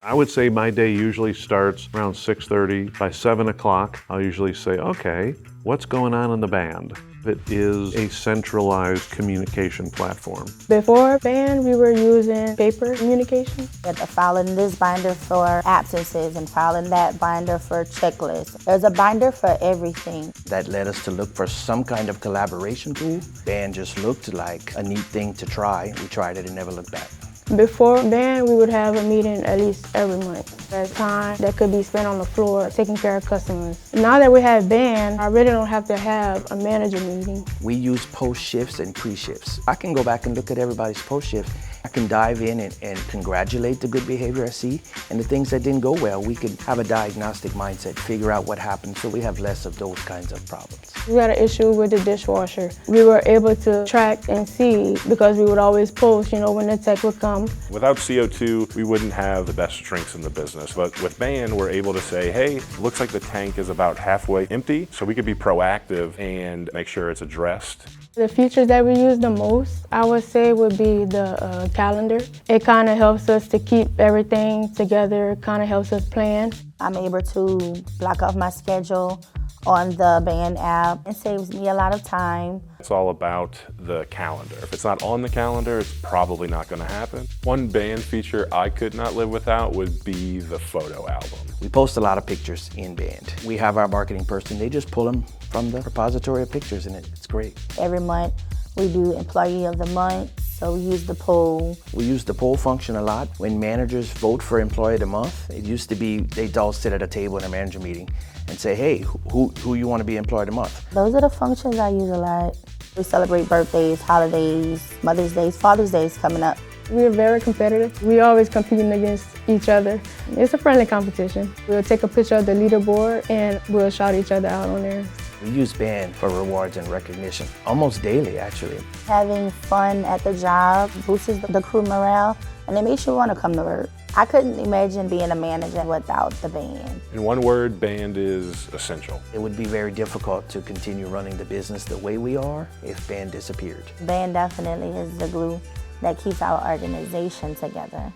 I would say my day usually starts around 6:30. By 7 o'clock, I'll usually say, okay, what's going on in the band? It is a centralized communication platform. Before band, we were using paper communication. We had to file in this binder for absences and file in that binder for checklists. There's a binder for everything. That led us to look for some kind of collaboration tool. Band just looked like a neat thing to try. We tried it and never looked back. Before band, we would have a meeting at least every month. There's time that could be spent on the floor taking care of customers. Now that we have band, I really don't have to have a manager meeting. We use post shifts and pre-shifts. I can go back and look at everybody's post shift. I can dive in and congratulate the good behavior I see, and the things that didn't go well, we can have a diagnostic mindset, figure out what happened so we have less of those kinds of problems. We got an issue with the dishwasher. We were able to track and see because we would always post, when the tech would come. Without CO2, we wouldn't have the best drinks in the business. But with band, we're able to say, hey, looks like the tank is about halfway empty, so we could be proactive and make sure it's addressed. The features that we use the most, I would say, would be the calendar. It kind of helps us to keep everything together, kind of helps us plan. I'm able to block off my schedule on the band app. It saves me a lot of time. It's all about the calendar. If it's not on the calendar, it's probably not going to happen. One band feature I could not live without would be the photo album. We post a lot of pictures in band. We have our marketing person, they just pull them from the repository of pictures, and it's great. Every month we do Employee of the Month, so we use the poll. We use the poll function a lot. When managers vote for Employee of the Month, it used to be they'd all sit at a table in a manager meeting and say, hey, who you want to be Employee of the Month? Those are the functions I use a lot. We celebrate birthdays, holidays, Mother's Days, Father's Days coming up. We're very competitive. We always competing against each other. It's a friendly competition. We'll take a picture of the leaderboard and we'll shout each other out on there. We use band for rewards and recognition, almost daily actually. Having fun at the job boosts the crew morale and it makes you want to come to work. I couldn't imagine being a manager without the band. In one word, band is essential. It would be very difficult to continue running the business the way we are if band disappeared. Band definitely is the glue that keeps our organization together.